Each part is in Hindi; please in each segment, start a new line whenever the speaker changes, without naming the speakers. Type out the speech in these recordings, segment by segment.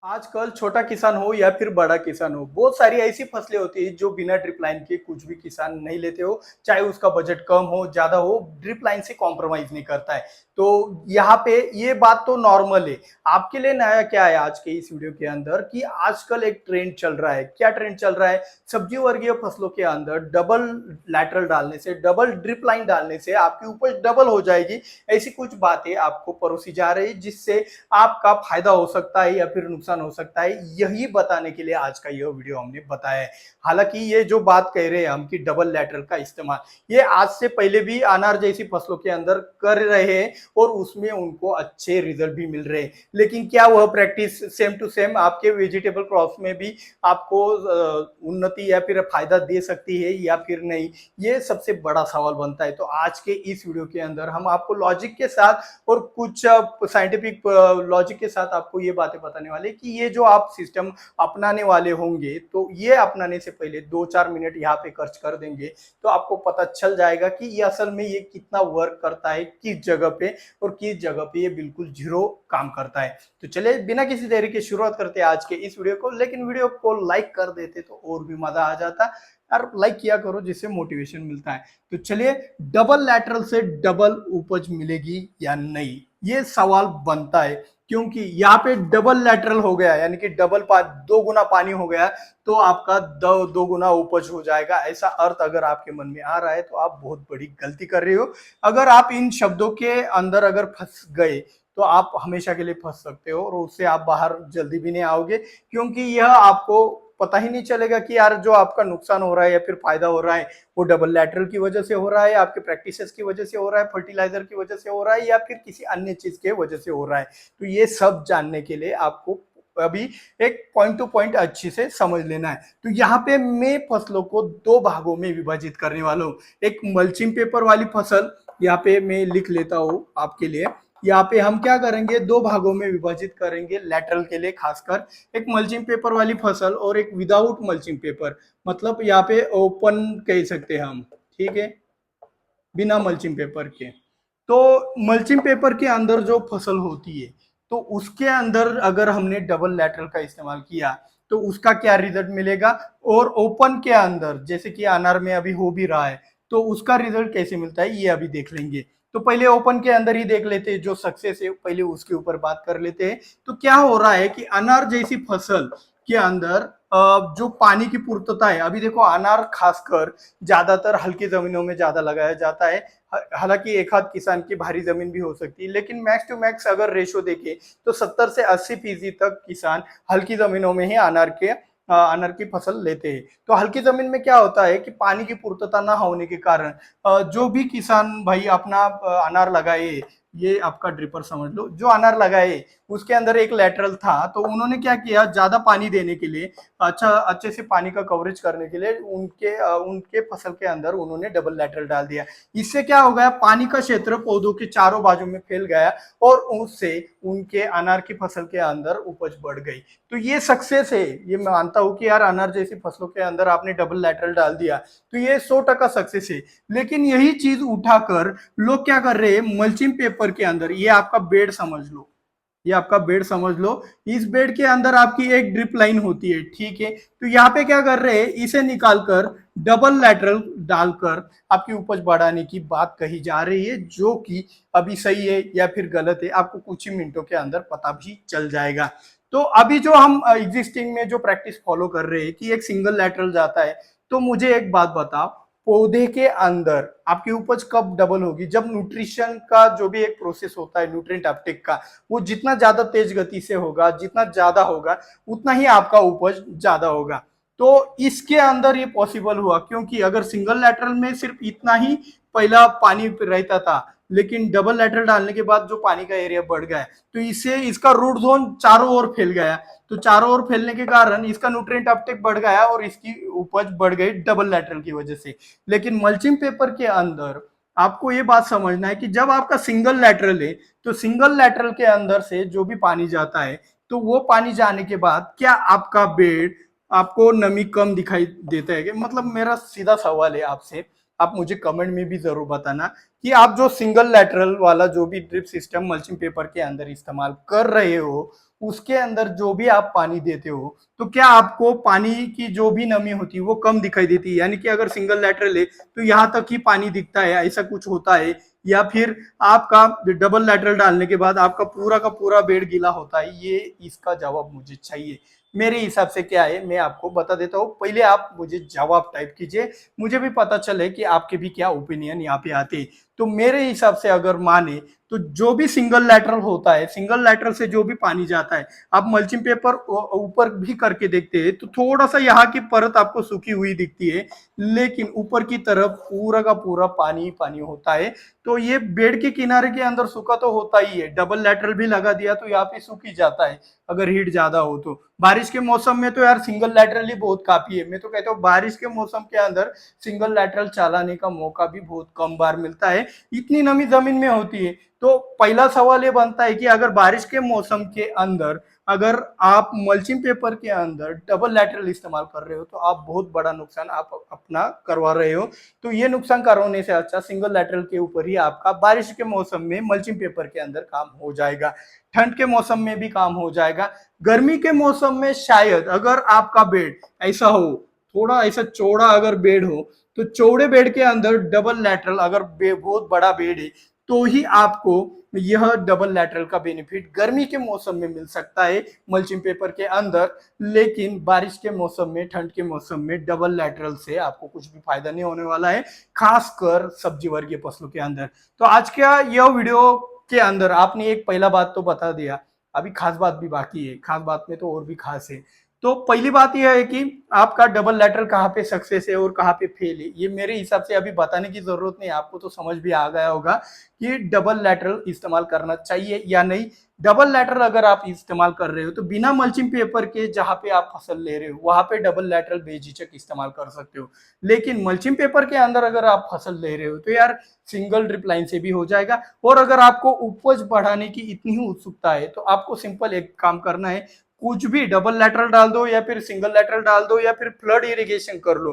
आजकल छोटा किसान हो या फिर बड़ा किसान हो, बहुत सारी ऐसी फसलें होती है जो बिना ड्रिप लाइन के कुछ भी किसान नहीं लेते हो। चाहे उसका बजट कम हो ज्यादा हो, ड्रिप लाइन से कॉम्प्रोमाइज नहीं करता है। तो यहाँ पे ये बात तो नॉर्मल है। आपके लिए नया क्या है आज के इस वीडियो के अंदर कि आजकल एक ट्रेंड चल रहा है। क्या ट्रेंड चल रहा है? सब्जी वर्गीय फसलों के अंदर डबल लैटरल डालने से, डबल ड्रिप लाइन डालने से आपकी उपज डबल हो जाएगी। ऐसी कुछ बातें आपको परोसी जा रही है जिससे आपका फायदा हो सकता है या फिर नुकसान हो सकता है। यही बताने के लिए आज का यह वीडियो हमने बताया है। हालांकि ये जो बात कह रहे हैं हम कि डबल लैटरल का इस्तेमाल, ये आज से पहले भी अनार जैसी फसलों के अंदर कर रहे हैं और उसमें उनको अच्छे रिजल्ट भी मिल रहे हैं। लेकिन क्या वह प्रैक्टिस सेम टू सेम आपके वेजिटेबल क्रॉप्स में भी आपको उन्नति या फिर फायदा दे सकती है या फिर नहीं? ये सबसे बड़ा सवाल बनता है। तो आज के इस वीडियो के अंदर हम आपको लॉजिक के साथ और कुछ साइंटिफिक लॉजिक के साथ आपको ये बातें बताने वाले कि ये जो आप सिस्टम अपनाने वाले होंगे, तो ये अपनाने से पहले 2-4 मिनट यहाँ पे खर्च कर देंगे तो आपको पता चल जाएगा कि ये असल में ये कितना वर्क करता है किस जगह पे, और किस जगह पे ये बिल्कुल जीरो काम करता है। तो चलिए बिना किसी देरी के शुरुआत करते हैं आज के इस वीडियो को। लेकिन वीडियो को लाइक कर देते तो और भी मजा आ जाता। यार लाइक किया करो जिससे मोटिवेशन मिलता है। तो चलिए, डबल लैटरल से डबल उपज मिलेगी या नहीं, ये सवाल बनता है। क्योंकि यहाँ पे डबल लैटरल हो गया यानी कि दो गुना पानी हो गया, तो आपका दो गुना उपज हो जाएगा। ऐसा अर्थ अगर आपके मन में आ रहा है तो आप बहुत बड़ी गलती कर रहे हो। अगर आप इन शब्दों के अंदर अगर फंस गए तो आप हमेशा के लिए फंस सकते हो और उससे आप बाहर जल्दी भी नहीं आओगे। क्योंकि यह आपको पता ही नहीं चलेगा कि यार जो आपका नुकसान हो रहा है या फिर फायदा हो रहा है वो डबल लैटरल की वजह से हो रहा है, आपके प्रैक्टिसेस की वजह से हो रहा है, फर्टिलाइजर की वजह से हो रहा है, या फिर किसी अन्य चीज के वजह से हो रहा है। तो ये सब जानने के लिए आपको अभी एक पॉइंट टू पॉइंट अच्छे से समझ लेना है। तो यहाँ पे मैं फसलों को दो भागों में विभाजित करने वाला हूँ। एक मल्चिंग पेपर वाली फसल यहाँ पे मैं लिख लेता हूँ आपके लिए। यहाँ पे हम क्या करेंगे, दो भागों में विभाजित करेंगे लैटरल के लिए खासकर। एक मल्चिंग पेपर वाली फसल और एक विदाउट मल्चिंग पेपर, मतलब यहाँ पे ओपन कह सकते हैं हम, ठीक है, बिना मल्चिंग पेपर के। तो मल्चिंग पेपर के अंदर जो फसल होती है तो उसके अंदर अगर हमने डबल लैटरल का इस्तेमाल किया तो उसका क्या रिजल्ट मिलेगा, और ओपन के अंदर जैसे कि अनार में अभी हो भी रहा है तो उसका रिजल्ट कैसे मिलता है ये अभी देख लेंगे। तो पहले ओपन के अंदर ही देख लेते हैं, जो सक्सेस है पहले उसके ऊपर बात कर लेते हैं। तो क्या हो रहा है कि अनार जैसी फसल के अंदर जो पानी की पूर्तता है, अभी देखो अनार खासकर ज्यादातर हल्की जमीनों में ज्यादा लगाया जाता है। हालांकि एक आध किसान की भारी जमीन भी हो सकती है, लेकिन मैक्स टू मैक्स अगर रेशो देखे तो 70 से 80% तक किसान हल्की जमीनों में ही अनार की फसल लेते हैं। तो हल्की जमीन में क्या होता है कि पानी की पूर्तता ना होने के कारण जो भी किसान भाई अपना अनार लगाए, ये आपका ड्रिपर समझ लो, जो अनार लगाए उसके अंदर एक लेटरल था, तो उन्होंने क्या किया, ज्यादा पानी देने के लिए, अच्छे से पानी का कवरेज करने के लिए उनके फसल के अंदर उन्होंने डबल लेटरल डाल दिया। इससे क्या हो गया, पानी का क्षेत्र पौधों के चारों बाजू में फैल गया और उससे उनके अनार की फसल के अंदर उपज बढ़ गई। तो ये सक्सेस है, ये मैं मानता हूं कि यार अनार जैसी फसलों के अंदर आपने डबल लेटरल डाल दिया तो ये 100% सक्सेस है। लेकिन यही चीज उठाकर लोग क्या कर रहे हैं, मल्चिंग पेपर के अंदर, ये आपका बेड समझ लो, ये आपका बेड समझ लो, इस बेड के अंदर आपकी एक ड्रिप लाइन होती है, ठीक है। तो यहाँ पे क्या कर रहे हैं, इसे निकालकर डबल लैटरल डालकर आपकी उपज बढ़ाने की बात कही जा रही है, जो कि अभी सही है या फिर गलत है आपको कुछ ही मिनटों के अंदर पता भी चल जाएगा। तो अभी जो हम एग्जिस्टिंग में जो प्रैक्टिस फॉलो कर रहे हैं कि एक सिंगल लैटरल जाता है, तो मुझे एक बात बताओ, पौधे के अंदर आपकी उपज कब डबल होगी, जब न्यूट्रिशन का जो भी एक प्रोसेस होता है न्यूट्रिएंट अपटेक का, वो जितना ज्यादा तेज गति से होगा, जितना ज्यादा होगा उतना ही आपका उपज ज्यादा होगा। तो इसके अंदर ये पॉसिबल हुआ क्योंकि अगर सिंगल लैटरल में सिर्फ इतना ही पहला पानी रहता था, लेकिन डबल लैटरल डालने के बाद जो पानी का एरिया बढ़ गया है तो इससे इसका रूट जोन चारों ओर फैल गया। तो चारों ओर फैलने के कारण इसका न्यूट्रिएंट अपटेक बढ़ गया और इसकी उपज बढ़ गई डबल लैटरल की वजह से। लेकिन मल्चिंग पेपर के अंदर आपको ये बात समझना है कि जब आपका सिंगल लैटरल है तो सिंगल लैटरल के अंदर से जो भी पानी जाता है तो वो पानी जाने के बाद क्या आपका बेड आपको नमी कम दिखाई देता है? मतलब मेरा सीधा सवाल है आपसे, आप मुझे कमेंट में भी जरूर बताना कि आप जो सिंगल लैटरल वाला जो भी ड्रिप सिस्टम मल्चिंग पेपर के अंदर इस्तेमाल कर रहे हो, उसके अंदर जो भी आप पानी देते हो, तो क्या आपको पानी की जो भी नमी होती है वो कम दिखाई देती है? यानी कि अगर सिंगल लैटरल है तो यहाँ तक ही पानी दिखता है, ऐसा कुछ होता है? या फिर आपका डबल लैटरल डालने के बाद आपका पूरा का पूरा बेड गीला होता है? ये इसका जवाब मुझे चाहिए। मेरे हिसाब से क्या है मैं आपको बता देता हूँ, पहले आप मुझे जवाब टाइप कीजिए, मुझे भी पता चले कि आपके भी क्या ओपिनियन यहाँ पे आते। तो मेरे हिसाब से अगर माने तो जो भी सिंगल लैटरल होता है, सिंगल लैटरल से जो भी पानी जाता है, आप मल्चिंग पेपर ऊपर भी करके देखते हैं तो थोड़ा सा यहाँ की परत आपको सूखी हुई दिखती है, लेकिन ऊपर की तरफ पूरा का पूरा पानी पानी होता है। तो ये बेड के किनारे के अंदर सूखा तो होता ही है, डबल लैटरल भी लगा दिया तो यहाँ पे सूख ही जाता है अगर हीट ज्यादा हो तो। बारिश के मौसम में तो यार सिंगल लैटरल ही बहुत काफी है। मैं तो कहता हूँ बारिश के मौसम के अंदर सिंगल लैटरल चलाने का मौका भी बहुत कम बार मिलता है, इतनी नमी जमीन में होती है। तो पहला सवाल ये बनता है कि अगर बारिश के मौसम के अंदर अगर आप मल्चिंग पेपर के अंदर डबल लैटरल इस्तेमाल कर रहे हो तो आप बहुत बड़ा नुकसान आप अपना करवा रहे हो। तो ये नुकसान करवाने से अच्छा सिंगल लैटरल के ऊपर ही आपका बारिश के मौसम में मल्चिंग पेपर के अंदर काम हो जाएगा, ठंड के मौसम में भी काम हो जाएगा। गर्मी के मौसम में शायद अगर आपका बेड ऐसा हो, थोड़ा ऐसा चौड़ा अगर बेड हो, तो चौड़े बेड के अंदर डबल लैटरल अगर बहुत बड़ा बेड है तो ही आपको यह डबल लैटरल का बेनिफिट गर्मी के मौसम में मिल सकता है मल्चिंग पेपर के अंदर। लेकिन बारिश के मौसम में, ठंड के मौसम में डबल लैटरल से आपको कुछ भी फायदा नहीं होने वाला है, खासकर सब्जी वर्गीय फसलों के अंदर। तो आज का यह वीडियो के अंदर आपने एक पहला बात तो बता दिया, अभी खास बात भी बाकी है, खास बात में तो और भी खास है। तो पहली बात यह है कि आपका डबल लैटरल कहाँ पे सक्सेस है और कहाँ पे फेल है, ये मेरे हिसाब से अभी बताने की जरूरत नहीं, आपको तो समझ भी आ गया होगा कि डबल लैटरल इस्तेमाल करना चाहिए या नहीं। डबल लैटरल अगर आप इस्तेमाल कर रहे हो तो बिना मल्चिंग पेपर के जहां पे आप फसल ले रहे हो वहां पे डबल लैटरल बेझिझक इस्तेमाल कर सकते हो। लेकिन मल्चिंग पेपर के अंदर अगर आप फसल ले रहे हो तो यार सिंगल ड्रिप लाइन से भी हो जाएगा। और अगर आपको उपज बढ़ाने की इतनी ही उत्सुकता है तो आपको सिंपल एक काम करना है, कुछ भी डबल लैटरल डाल दो या फिर सिंगल लैटरल डाल दो या फिर फ्लड इरिगेशन कर लो।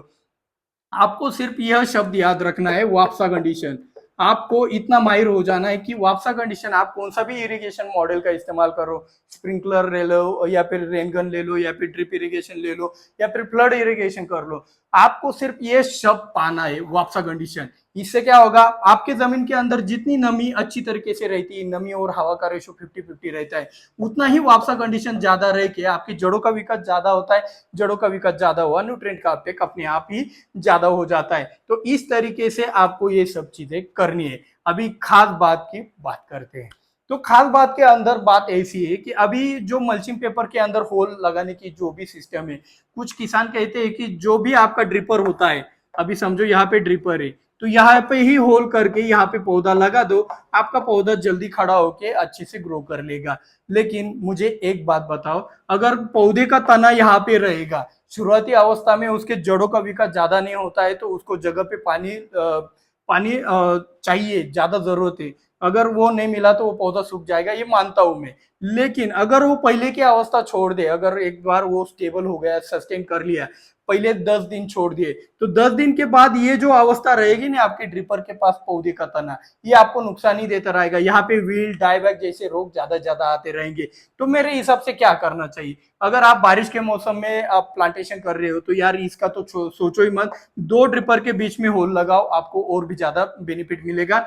आपको सिर्फ यह शब्द याद रखना है, वापसा कंडीशन। आपको इतना माहिर हो जाना है कि वापसा कंडीशन आप कौन सा भी इरिगेशन मॉडल का इस्तेमाल करो, स्प्रिंकलर ले लो या फिर रेनगन ले लो या फिर ड्रिप इरिगेशन ले लो या फिर फ्लड इरिगेशन कर लो, आपको सिर्फ ये शब्द पाना है, वापसा कंडीशन। इससे क्या होगा, आपके जमीन के अंदर जितनी नमी अच्छी तरीके से रहती है, नमी और हवा का रेशो 50-50 रहता है, उतना ही वापसा कंडीशन ज्यादा रह के आपकी जड़ों का विकास ज्यादा होता है। जड़ों का विकास ज्यादा हुआ, न्यूट्रिएंट का अपटेक अपने आप ही ज्यादा हो जाता है। तो इस तरीके से आपको ये सब चीजें करनी है। अभी खास बात की बात करते हैं। तो खास बात के अंदर बात ऐसी है कि अभी जो मल्चिंग पेपर के अंदर होल लगाने की जो भी सिस्टम है, कुछ किसान कहते हैं कि जो भी आपका ड्रिपर होता है, अभी समझो यहाँ पे ड्रिपर है तो यहाँ पे ही होल करके यहाँ पे पौधा लगा दो, आपका पौधा जल्दी खड़ा होके अच्छे से ग्रो कर लेगा। लेकिन मुझे एक बात बताओ, अगर पौधे का तना यहाँ पे रहेगा, शुरुआती अवस्था में उसके जड़ों का विकास ज्यादा नहीं होता है तो उसको जगह पे पानी चाहिए, ज्यादा जरूरत है, अगर वो नहीं मिला तो वो पौधा सूख जाएगा, ये मानता हूं मैं। लेकिन अगर वो पहले की अवस्था छोड़ दे, अगर एक बार वो स्टेबल हो गया, सस्टेन कर लिया, पहले 10 दिन छोड़ दिए तो 10 दिन के बाद ये जो अवस्था रहेगी ना आपके ड्रिपर के पास पौधे का तना, ये आपको नुकसान ही देता रहेगा, यहाँ पे व्हील डाईबैक जैसे रोग ज्यादा ज्यादा आते रहेंगे। तो मेरे हिसाब से क्या करना चाहिए, अगर आप बारिश के मौसम में आप प्लांटेशन कर रहे हो तो यार इसका तो सोचो ही मत, 2 ड्रिपर के बीच में होल लगाओ, आपको और भी ज्यादा बेनिफिट मिलेगा,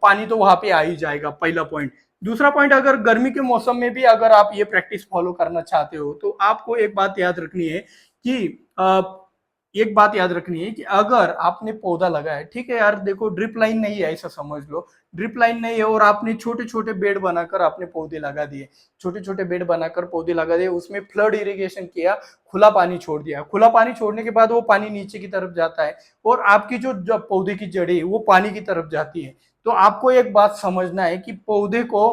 पानी तो वहां पे आ ही जाएगा, पहला पॉइंट। दूसरा पॉइंट, अगर गर्मी के मौसम में भी अगर आप ये प्रैक्टिस फॉलो करना चाहते हो तो आपको एक बात याद रखनी है कि एक बात याद रखनी है कि अगर आपने पौधा लगाया, ठीक है यार, देखो ड्रिप लाइन नहीं है ऐसा समझ लो, ड्रिप लाइन नहीं है और आपने छोटे छोटे बेड बनाकर आपने पौधे लगा दिए, छोटे छोटे बेड बनाकर पौधे लगा दिए, उसमें फ्लड इरिगेशन किया, खुला पानी छोड़ दिया, खुला पानी छोड़ने के बाद वो पानी नीचे की तरफ जाता है और आपकी जो पौधे की जड़ें वो पानी की तरफ जाती है। तो आपको एक बात समझना है कि पौधे को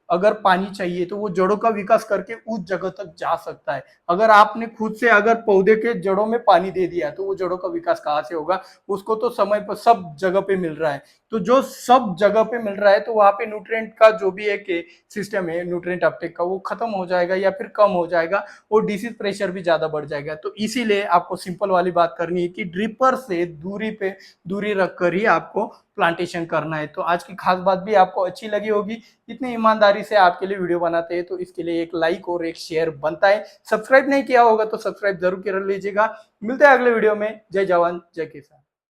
अगर पानी चाहिए तो वो जड़ों का विकास करके उस जगह तक जा सकता है। अगर आपने खुद से अगर पौधे के जड़ों में पानी दे दिया तो वो जड़ों का विकास कहाँ से होगा? उसको तो समय पर सब जगह पे मिल रहा है। तो जो सब जगह पे मिल रहा है तो वहां पे न्यूट्रिएंट का जो भी एक सिस्टम है न्यूट्रिएंट अपटेक का वो खत्म हो जाएगा या फिर कम हो जाएगा और डिसीज प्रेशर भी ज्यादा बढ़ जाएगा। तो इसीलिए आपको सिंपल वाली बात करनी है कि ड्रिपर से दूरी रखकर ही आपको प्लांटेशन करना है। तो आज की खास बात भी आपको अच्छी लगी होगी। इतनी ईमानदारी से आपके लिए वीडियो बनाते हैं तो इसके लिए एक लाइक और एक शेयर बनता है। सब्सक्राइब नहीं किया होगा तो सब्सक्राइब जरूर कर लीजिएगा। मिलते हैं अगले वीडियो में। जय जवान जय किसान।